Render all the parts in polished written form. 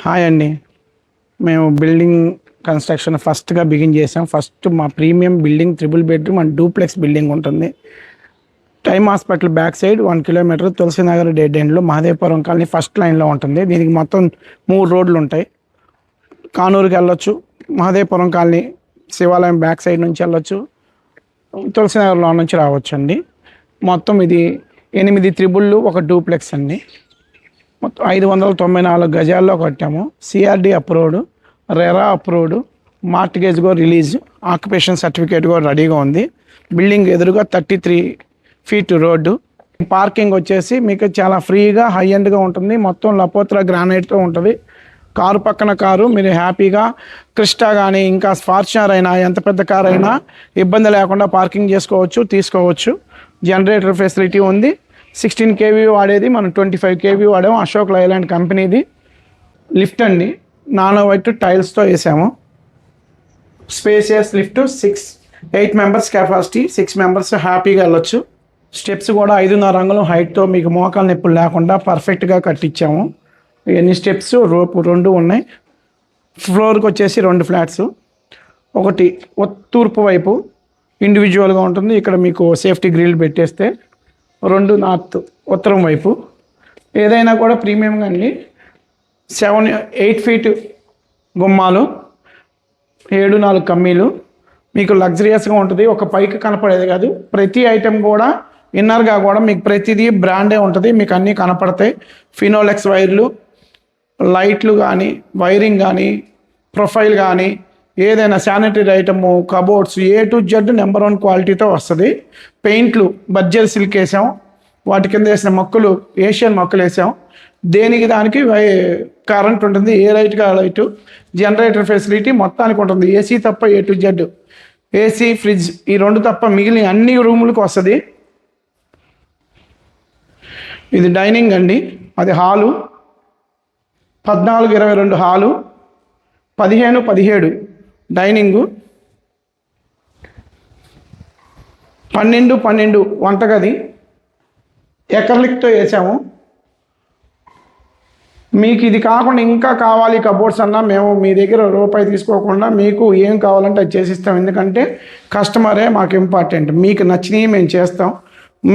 Hi అండి. మేము building construction ఫస్ట్గా బిగిన్ చేసాం. ఫస్ట్ మా premium building triple bedroom and duplex building ఉంటుంది. Time hospital back side 1 kilometer Tulasinagar dead ఎండ్లో మహదేవపురం కాలనీ ఫస్ట్ లైన్లో ఉంటుంది. దీనికి మొత్తం 3 రోడ్లు ఉంటాయి. కానూరుకి వెళ్ళొచ్చు, మహదేవపురం కాలనీ శివాలయం బ్యాక్ సైడ్ నుంచి వెళ్ళొచ్చు, తులసినగర్లో నుంచి రావచ్చు అండి. మొత్తం ఇది 8 త్రిబుళ్ళు, ఒక డూప్లెక్స్ అండి. మొత్తం 594 గజాల్లో కట్టాము. CRD approved, RERA approved, mortgage కూడా రిలీజ్, ఆక్యుపేషన్ సర్టిఫికేట్ కూడా రెడీగా ఉంది. బిల్డింగ్ ఎదురుగా 33 ఫీట్ రోడ్డు. పార్కింగ్ వచ్చేసి మీకు చాలా ఫ్రీగా హై ఎండ్గా ఉంటుంది. మొత్తం లపోత్రా గ్రానైట్తో ఉంటుంది. కారు పక్కన కారు మీరు హ్యాపీగా క్రిస్టా కానీ ఇంకా ఫార్చునర్ అయినా ఎంత పెద్ద కార్ అయినా ఇబ్బంది లేకుండా పార్కింగ్ చేసుకోవచ్చు, తీసుకోవచ్చు. జనరేటర్ ఫెసిలిటీ ఉంది. 16 kV వాడేది మనం 25 kV వాడాము. అశోక్ లైలాండ్ కంపెనీది. లిఫ్ట్ అండి, నానో వైట్ టైల్స్తో వేసాము. Spacious lift, 8 members capacity, 6 members హ్యాపీగా వెళ్ళొచ్చు. స్టెప్స్ కూడా 5.5 అంగుళం హైట్తో మీకు మోకాలు నొప్పులు లేకుండా పర్ఫెక్ట్గా కట్టించాము. ఎన్ని స్టెప్స్, రోపు 2 ఉన్నాయి. ఫ్లోర్కి వచ్చేసి 2 ఫ్లాట్స్, ఒకటి తూర్పు వైపు ఇండివిజువల్గా ఉంటుంది. ఇక్కడ మీకు సేఫ్టీ గ్రిల్ పెట్టేస్తే 2 నార్త్ ఉత్తరం వైపు. ఏదైనా కూడా ప్రీమియంగా అండి. 8 ఫీట్ గుమ్మాలు, 7-4 కమ్మీలు, మీకు లగ్జరియస్గా ఉంటుంది. ఒక పైకి కనపడేది కాదు, ప్రతి ఐటెం కూడా ఇన్నర్గా కూడా మీకు ప్రతిదీ బ్రాండే ఉంటుంది. మీకు అన్నీ కనపడతాయి. ఫినోలెక్స్ వైర్లు, లైట్లు కానీ, వైరింగ్ కానీ, ప్రొఫైల్ కానీ, ఏదైనా sanitary item, cupboards A to Z number 1 క్వాలిటీతో వస్తుంది. పెయింట్లు బర్జర్ సిల్క్ వేసాం. వాటి కింద వేసిన మొక్కలు ఏషియన్ మొక్కలు వేసాం. దేనికి దానికి కరెంట్ ఉంటుంది. ఏ లైట్గా లైటు, జనరేటర్ ఫెసిలిటీ మొత్తానికి ఉంటుంది. ఏసీ తప్ప A to Z, AC, fridge ఈ 2 తప్ప మిగిలిన అన్ని రూములకు వస్తుంది. ఇది డైనింగ్ అండి. అది హాలు, 14-22 హాలు, 15-17 డైనింగు, 12-12 వంటగది. ఎకర్లిక్తో వేసాము. మీకు ఇది కాకుండా ఇంకా కావాలి కబోర్డ్స్ అన్నా మేము మీ దగ్గర రూపాయి తీసుకోకుండా మీకు ఏం కావాలంటే అది చేసిస్తాం. ఎందుకంటే కస్టమరే మాకు ఇంపార్టెంట్. మీకు నచ్చినవి మేము చేస్తాం.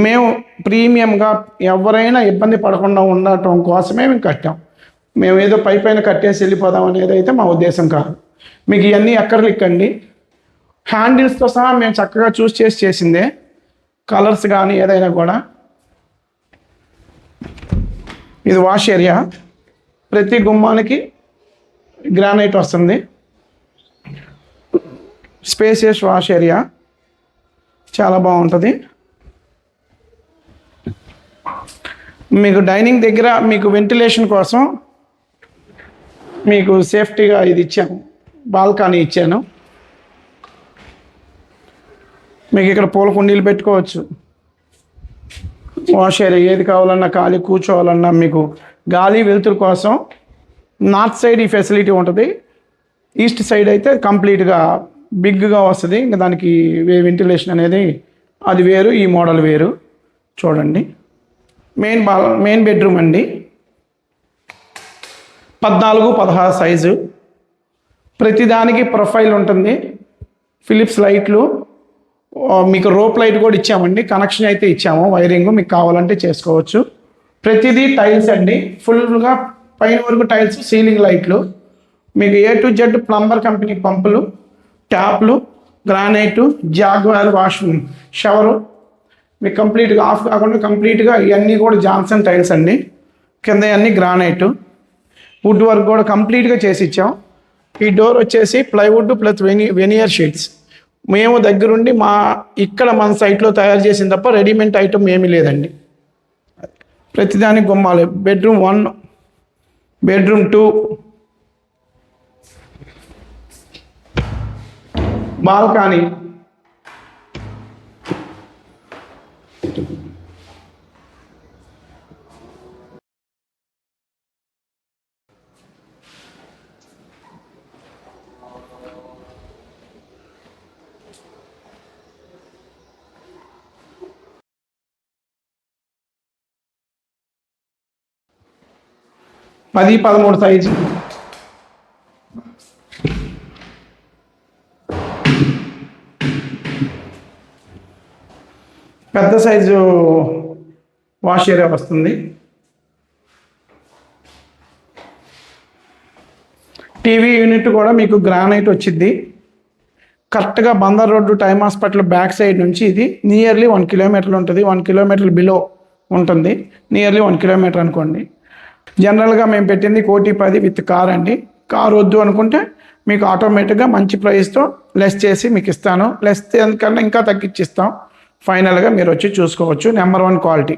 మేము ప్రీమియంగా ఎవరైనా ఇబ్బంది పడకుండా ఉండటం కోసమే మేము కట్టాం. మేము ఏదో పైన కట్టేసి వెళ్ళిపోదాం అనేది అయితే మా ఉద్దేశం కాదు. మీకు ఇవన్నీ ఎక్కర్లిక్ అండి. హ్యాండిల్స్తో సహా మేము చక్కగా చూస్ చేసిందే. కలర్స్ కానీ ఏదైనా కూడా. ఇది వాష్ ఏరియా. ప్రతి గుమ్మానికి గ్రానైట్ వస్తుంది. స్పేసియస్ వాష్ ఏరియా చాలా బాగుంటుంది. మీకు డైనింగ్ దగ్గర మీకు వెంటిలేషన్ కోసం మీకు సేఫ్టీగా ఇది ఇచ్చాను, బాల్కనీ ఇచ్చాను. మీకు ఇక్కడ పూల కుండీలు పెట్టుకోవచ్చు. వాష్ ఏరియా ఏది కావాలన్నా, ఖాళీ కూర్చోవాలన్నా మీకు గాలి వెలుతురు కోసం నార్త్ సైడ్ ఈ ఫెసిలిటీ ఉంటుంది. ఈస్ట్ సైడ్ అయితే కంప్లీట్గా బిగ్గా వస్తుంది. ఇంకా దానికి వెంటిలేషన్ అనేది అది వేరు, ఈ మోడల్ వేరు. చూడండి, మెయిన్ బెడ్రూమ్ అండి. 14-16 సైజు. ప్రతిదానికి ప్రొఫైల్ ఉంటుంది. ఫిలిప్స్ లైట్లు, మీకు రోప్ లైట్ కూడా ఇచ్చామండి. కనెక్షన్ అయితే ఇచ్చాము. వైరింగ్ మీకు కావాలంటే చేసుకోవచ్చు. ప్రతిదీ టైల్స్ అండి. ఫుల్గా పైన వరకు టైల్స్, సీలింగ్ లైట్లు. మీకు A to Z plumber company పంపులు, ట్యాప్లు, గ్రానైటు, జాగ్వార్ వాష్ షవరు. మీకు కంప్లీట్గా ఆఫ్ కాకుండా కంప్లీట్గా ఇవన్నీ కూడా జాన్సన్ టైల్స్ అండి. కింద అన్నీ గ్రానైటు. వుడ్ వర్క్ కూడా కంప్లీట్గా చేసి ఇచ్చాం. ఈ డోర్ వచ్చేసి ప్లైవుడ్ ప్లస్ వెనియర్ షీట్స్. మేము దగ్గరుండి ఇక్కడ మన సైట్లో తయారు చేసిన తప్ప రెడీమేడ్ ఐటమ్ ఏమీ లేదండి. ప్రతిదానికి గుమ్మాలు. Bedroom 1, bedroom 2, balcony. పది 13 సైజు. పెద్ద సైజు వాష్ ఏరియా వస్తుంది. టీవీ యూనిట్ కూడా మీకు గ్రానైట్ వచ్చింది. కరెక్ట్గా Bandar road Time hospital back side నుంచి ఇది నియర్లీ 1 కిలోమీటర్ ఉంటుంది. 1 కిలోమీటర్ బిలో ఉంటుంది, నియర్లీ 1 కిలోమీటర్ అనుకోండి. జనరల్గా మేము పెట్టింది 1,10,00,000 విత్ కార్ అండి. కార్ వద్దు అనుకుంటే మీకు ఆటోమేటిక్గా మంచి ప్రైస్తో లెస్ చేసి మీకు ఇస్తాను. లెస్ కన్నా ఇంకా తగ్గించి ఇస్తాం. ఫైనల్గా మీరు వచ్చి చూసుకోవచ్చు. Number 1 quality.